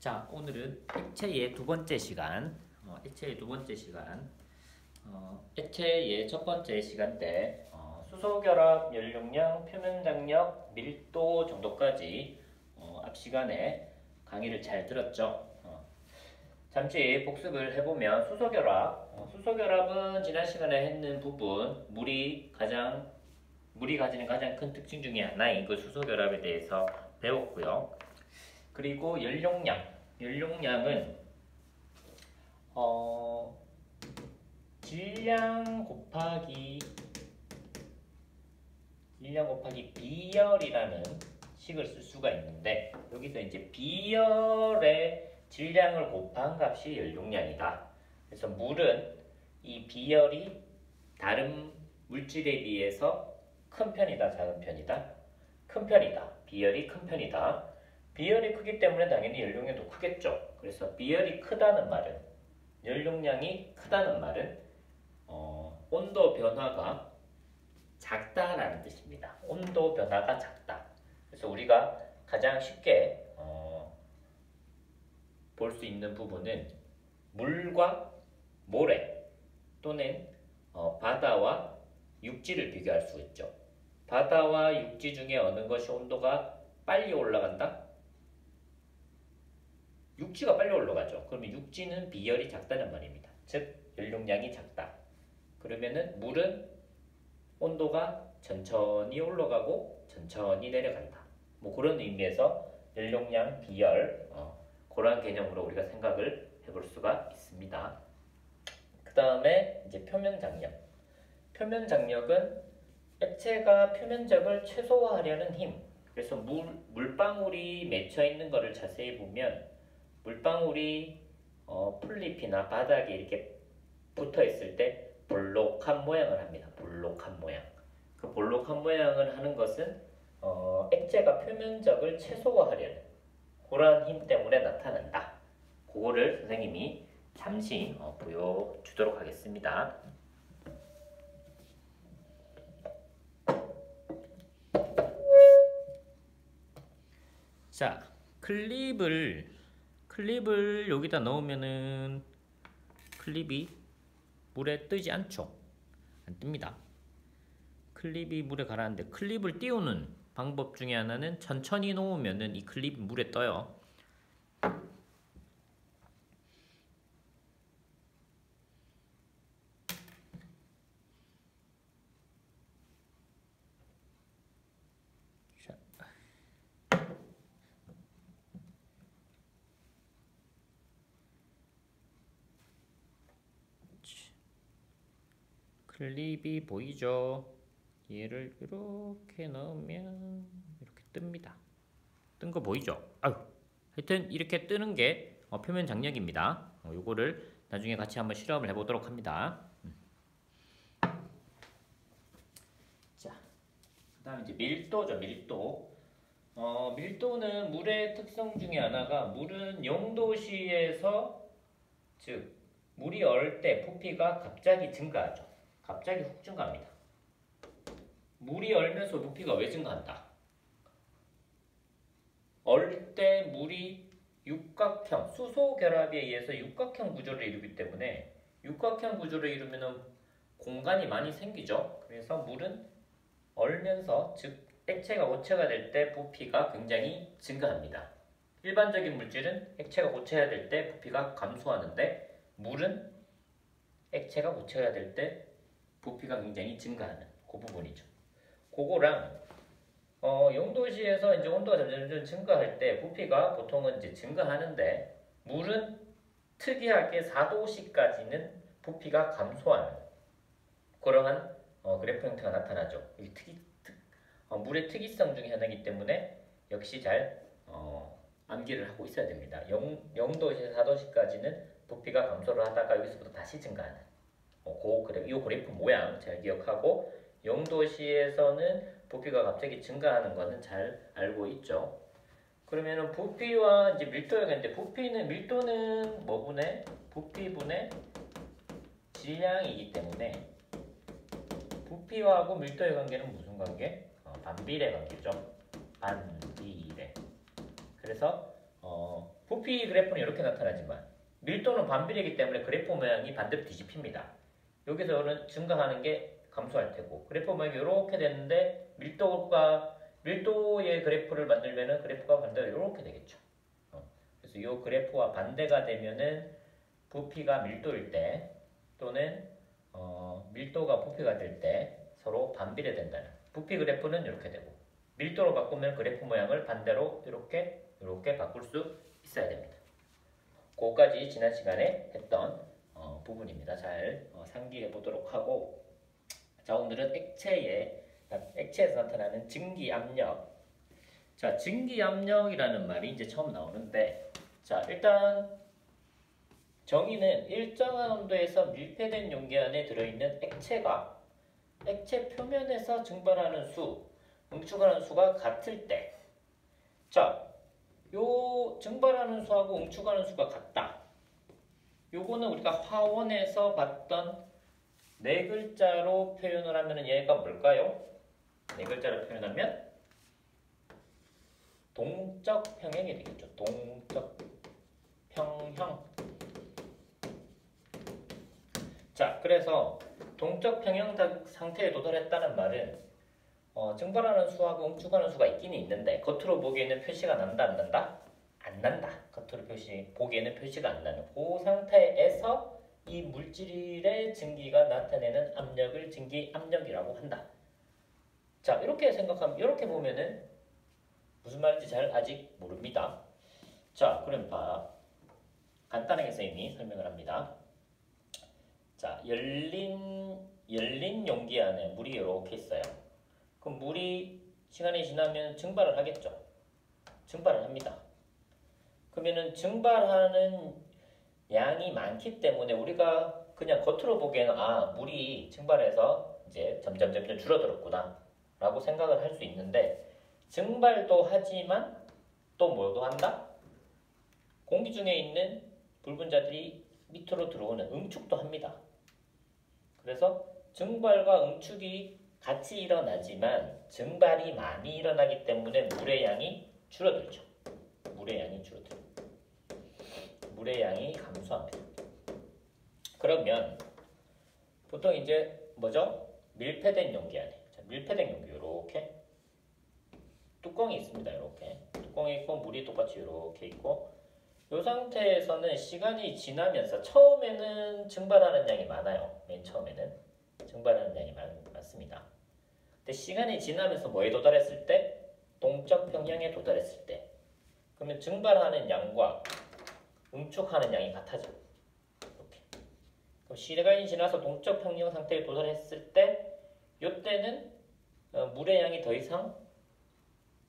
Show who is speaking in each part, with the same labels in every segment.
Speaker 1: 자, 오늘은 액체의 두 번째 시간, 액체의 첫 번째 시간 때 수소결합, 연료량, 표면장력, 밀도 정도까지 앞 시간에 강의를 잘 들었죠. 잠시 복습을 해보면 수소결합은 지난 시간에 했는 부분, 물이 가지는 가장 큰 특징 중에 하나인 그 수소결합에 대해서 배웠고요. 그리고 연료량은 질량 곱하기 비열이라는 식을 쓸 수가 있는데, 여기서 이제 비열의 질량을 곱한 값이 연료량이다. 그래서 물은 이 비열이 다른 물질에 비해서 큰 편이다, 작은 편이다? 큰 편이다. 비열이 큰 편이다. 비열이 크기 때문에 당연히 연료량도 크겠죠. 그래서 비열이 크다는 말은, 연료량이 크다는 말은 온도 변화가 작다라는 뜻입니다. 온도 변화가 작다. 그래서 우리가 가장 쉽게 볼 수 있는 부분은 물과 모래 또는 바다와 육지를 비교할 수 있죠. 바다와 육지 중에 어느 것이 온도가 빨리 올라간다? 육지가 빨리 올라가죠. 그러면 육지는 비열이 작다는 말입니다. 즉 연료량이 작다. 그러면은 물은 온도가 천천히 올라가고 천천히 내려간다. 뭐 그런 의미에서 연료량, 비열 그런 개념으로 우리가 생각을 해볼 수가 있습니다. 그 다음에 이제 표면장력. 표면장력은 액체가 표면적을 최소화하려는 힘. 그래서 물방울이 맺혀 있는 것을 자세히 보면 물방울이 풀잎이나 바닥에 이렇게 붙어 있을 때 볼록한 모양을 합니다. 볼록한 모양. 그 볼록한 모양을 하는 것은 액체가 표면적을 최소화하려는 그러한 힘 때문에 나타난다. 그거를 선생님이 잠시 보여주도록 하겠습니다. 자, 클립을 여기다 넣으면은 클립이 물에 뜨지 않죠. 안 뜹니다. 클립이 물에 가라앉는데, 클립을 띄우는 방법 중에 하나는 천천히 놓으면은 이 클립이 물에 떠요. 클립이 보이죠? 얘를 이렇게 넣으면 이렇게 뜹니다. 뜬 거 보이죠? 하여튼 이렇게 뜨는 게 표면 장력입니다. 요거를 나중에 같이 한번 실험을 해보도록 합니다. 자, 그 다음에 이제 밀도죠. 밀도는 물의 특성 중에 하나가, 물은 0도씨에서, 즉 물이 얼 때 부피가 갑자기 증가하죠. 갑자기 훅 증가합니다. 물이 얼면서 부피가 왜 증가한다? 얼 때 물이 육각형, 수소 결합에 의해서 육각형 구조를 이루기 때문에, 육각형 구조를 이루면 공간이 많이 생기죠. 그래서 물은 얼면서, 즉 액체가 고체가 될 때 부피가 굉장히 증가합니다. 일반적인 물질은 액체가 고체가 될 때 부피가 감소하는데, 물은 액체가 고체가 될 때 부피가 굉장히 증가하는 그 부분이죠. 그거랑 0도씨에서 이제 온도가 점점 증가할 때 부피가 보통은 이제 증가하는데, 물은 특이하게 4도씨까지는 부피가 감소하는 그러한 그래프 형태가 나타나죠. 이 물의 특이성 중에 하나이기 때문에 역시 잘 암기를 하고 있어야 됩니다. 0도에서 4도씨까지는 부피가 감소를 하다가 여기서부터 다시 증가하는 이 그래프 모양 잘 기억하고, 0도씨에서는 부피가 갑자기 증가하는 것은 잘 알고 있죠. 그러면은 부피와 이제 밀도가 있는데, 밀도는 뭐분의? 부피분의 질량이기 때문에 부피하고 밀도의 관계는 무슨 관계? 반비례 관계죠. 반비례. 그래서 부피 그래프는 이렇게 나타나지만 밀도는 반비례이기 때문에 그래프 모양이 반대로 뒤집힙니다. 여기서는 증가하는 게 감소할 테고 그래프 모양이 이렇게 됐는데 밀도의 그래프를 만들면은 그래프가 반대로 이렇게 되겠죠. 그래서 이 그래프와 반대가 되면은 부피가 밀도일 때 또는 밀도가 부피가 될 때 서로 반비례된다는 부피 그래프는 이렇게 되고 밀도로 바꾸면 그래프 모양을 반대로 이렇게 바꿀 수 있어야 됩니다. 그거까지 지난 시간에 했던 부분입니다. 잘 상기해 보도록 하고 자 오늘은 액체에서 나타나는 증기압력 자 증기압력이라는 말이 이제 처음 나오는데 자 일단 정의는 일정한 온도에서 밀폐된 용기 안에 들어있는 액체가 액체 표면에서 증발하는 수, 응축하는 수가 같을 때 자, 요 증발하는 수하고 응축하는 수가 같다. 요거는 우리가 화원에서 봤던 네 글자로 표현을 하면 얘가 뭘까요? 네 글자로 표현하면 동적 평형이 되겠죠. 동적 평형. 자, 그래서 동적 평형 상태에 도달했다는 말은 증발하는 수하고 응축하는 수가 있기는 있는데 겉으로 보기에는 표시가 난다 안 난다? 안 난다. 겉으로 보기에는 표시가 안 나는 그 상태에서 이 물질의 증기가 나타내는 압력을 증기압력이라고 한다. 자, 이렇게 보면은 무슨 말인지 잘 아직 모릅니다. 자, 그럼 간단하게 선생님이 설명을 합니다. 자, 열린 용기 안에 물이 이렇게 있어요. 그럼 물이 시간이 지나면 증발을 하겠죠. 증발을 합니다. 그러면은 증발하는 양이 많기 때문에 우리가 그냥 겉으로 보기에는 물이 증발해서 이제 점점 줄어들었구나 라고 생각을 할 수 있는데 증발도 하지만 또 뭐도 한다? 공기 중에 있는 불분자들이 밑으로 들어오는 응축도 합니다. 그래서 증발과 응축이 같이 일어나지만 증발이 많이 일어나기 때문에 물의 양이 줄어들죠. 물의 양이 감소합니다. 그러면 보통 이제 뭐죠? 밀폐된 용기 안에 밀폐된 용기 이렇게 뚜껑이 있습니다. 이렇게 뚜껑이 있고 물이 똑같이 이렇게 있고 이 상태에서는 시간이 지나면서 처음에는 증발하는 양이 많아요. 맨 처음에는 증발하는 양이 많습니다. 근데 시간이 지나면서 뭐에 도달했을 때? 동적 평형에 도달했을 때 그러면 증발하는 양과 응축하는 양이 같아져. 이렇게. 그럼 시간이 지나서 동적 평형 상태에 도달했을 때 이때는 물의 양이 더 이상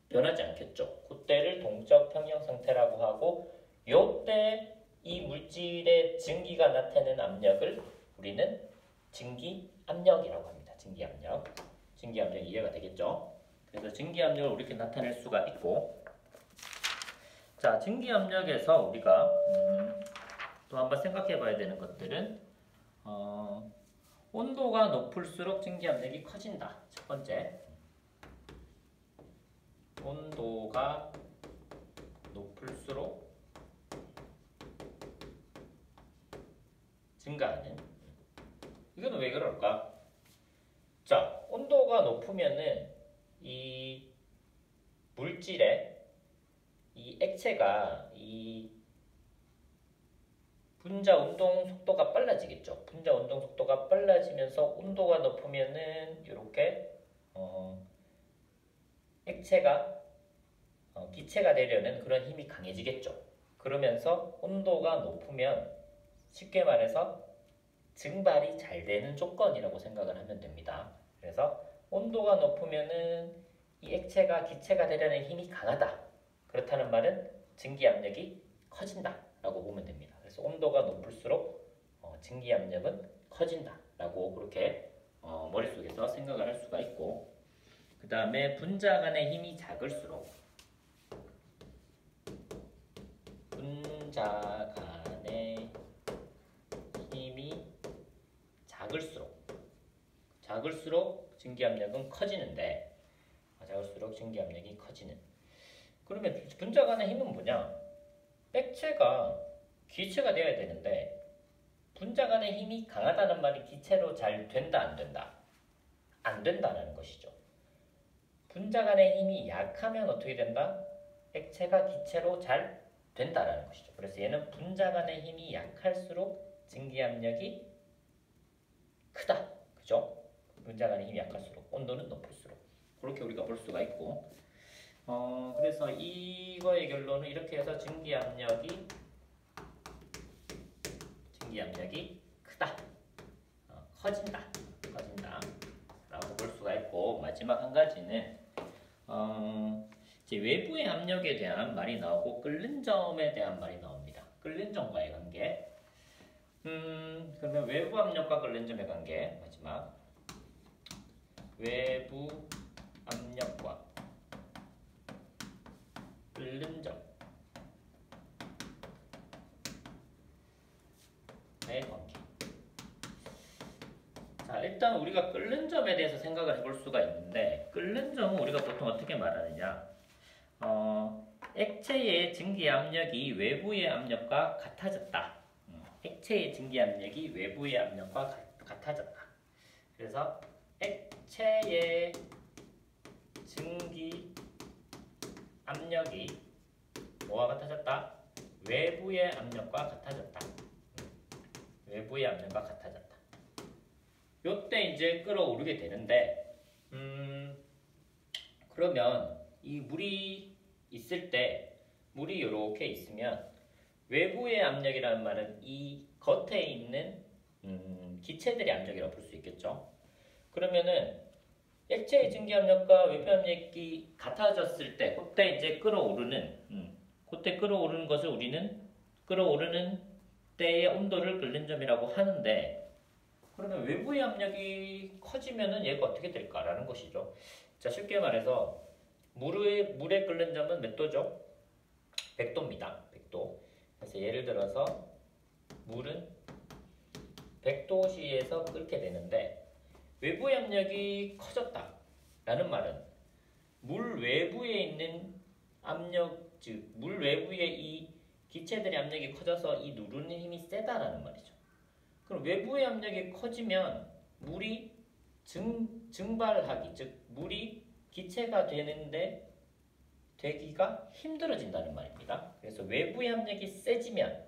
Speaker 1: 변하지 않겠죠. 그때를 동적 평형 상태라고 하고 요때 이 물질의 증기가 나타내는 압력을 우리는 증기압력이라고 합니다. 증기압력 이해가 되겠죠? 그래서 증기압력을 이렇게 나타낼 수가 있고 자, 증기압력에서 우리가 또 한번 생각해 봐야 되는 것들은 온도가 높을수록 증기압력이 커진다. 첫 번째 온도가 높을수록 증가하는 이거는 왜 그럴까? 자, 온도가 높으면은 이 물질의 이 액체가 이 분자 운동 속도가 빨라지겠죠. 분자 운동 속도가 빨라지면서 온도가 높으면은 이렇게 액체가 기체가 되려는 그런 힘이 강해지겠죠. 그러면서 온도가 높으면 쉽게 말해서 증발이 잘 되는 조건이라고 생각을 하면 됩니다. 그래서 온도가 높으면은 이 액체가 기체가 되려는 힘이 강하다. 그렇다는 말은 증기압력이 커진다 라고 보면 됩니다. 그래서 온도가 높을수록 증기압력은 커진다 라고 그렇게 머릿속에서 생각을 할 수가 있고 그 다음에 분자 간의 힘이 작을수록 작을수록 증기압력은 커지는데 작을수록 증기압력이 커지는 그러면 분자 간의 힘은 뭐냐? 액체가 기체가 되어야 되는데 분자 간의 힘이 강하다는 말이 기체로 잘 된다 안 된다? 안 된다는 것이죠. 분자 간의 힘이 약하면 어떻게 된다? 액체가 기체로 잘 된다라는 것이죠. 그래서 얘는 분자 간의 힘이 약할수록 증기압력이 크다. 그죠? 분자 간의 힘이 약할수록 온도는 높을수록 그렇게 우리가 볼 수가 있고 그래서 이거의 결론은 이렇게 해서 증기압력이 크다. 커진다 라고 볼 수가 있고 마지막 한 가지는 이제 외부의 압력에 대한 말이 나오고 끓는 점에 대한 말이 나옵니다. 끓는 점과의 관계. 그러면 외부 압력과 끓는 점의 관계 마지막 외부 압력과 끓는 점의 관계. 자, 일단 우리가 끓는 점에 대해서 생각을 해볼 수가 있는데 끓는 점은 우리가 보통 어떻게 말하느냐 액체의 증기 압력이 외부의 압력과 같아졌다. 액체의 증기 압력이 외부의 압력과 같아졌다. 그래서 액체의 증기 압력이 뭐와 같아졌다? 외부의 압력과 같아졌다. 외부의 압력과 같아졌다. 요때 이제 끓어오르게 되는데 그러면 이 물이 있을 때 물이 이렇게 있으면 외부의 압력이라는 말은 이 겉에 있는 기체들의 압력이라고 볼 수 있겠죠. 그러면은 액체의 증기 압력과 외부 압력이 같아졌을 때 그때 이제 그때 끓어오르는 것을 우리는 끓어오르는 때의 온도를 끓는 점이라고 하는데 그러면 외부의 압력이 커지면은 얘가 어떻게 될까라는 것이죠. 자, 쉽게 말해서 물의 끓는 점은 몇 도죠? 100도입니다. 100도. 그래서 예를 들어서 물은 100도씨에서 끓게 되는데 외부의 압력이 커졌다라는 말은 물 외부에 있는 압력, 즉 물 외부에 이 기체들의 압력이 커져서 이 누르는 힘이 세다라는 말이죠. 그럼 외부의 압력이 커지면 물이 증발하기, 즉 물이 기체가 되기가 힘들어진다는 말입니다. 그래서 외부의 압력이 세지면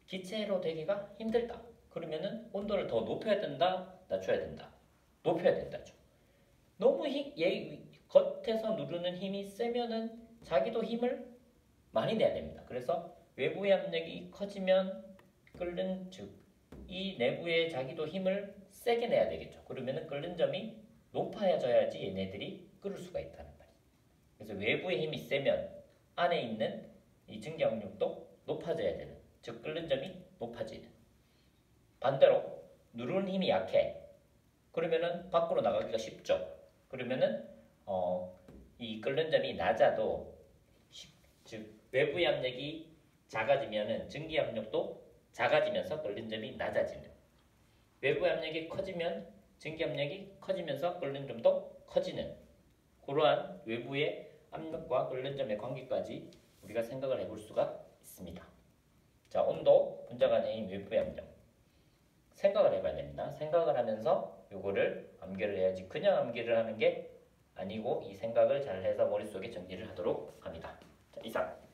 Speaker 1: 기체로 되기가 힘들다. 그러면은 온도를 더 높여야 된다, 낮춰야 된다. 높여야 된다죠. 너무 겉에서 누르는 힘이 세면은 자기도 힘을 많이 내야 됩니다. 그래서 외부의 압력이 커지면 끓는 이 내부의 자기도 힘을 세게 내야 되겠죠. 그러면은 끓는 점이 높아져야지 얘네들이 끓을 수가 있다는 말이에요. 그래서 외부의 힘이 세면 안에 있는 이 증기압력도 높아져야 되는, 즉 끓는 점이 높아지는. 반대로 누르는 힘이 약해. 그러면은 밖으로 나가기가 쉽죠. 그러면은 이 끓는 점이 낮아도 즉 외부의 압력이 작아지면은 증기 압력도 작아지면서 끓는 점이 낮아지는. 외부의 압력이 커지면 증기 압력이 커지면서 끓는 점도 커지는. 그러한 외부의 압력과 끓는 점의 관계까지 우리가 생각을 해볼 수가 있습니다. 자, 온도, 분자 간의 힘, 외부의 압력. 생각을 해봐야 됩니다. 생각을 하면서 요거를 암기를 해야지 그냥 암기를 하는 게 아니고 이 생각을 잘 해서 머릿속에 정리를 하도록 합니다. 자, 이상.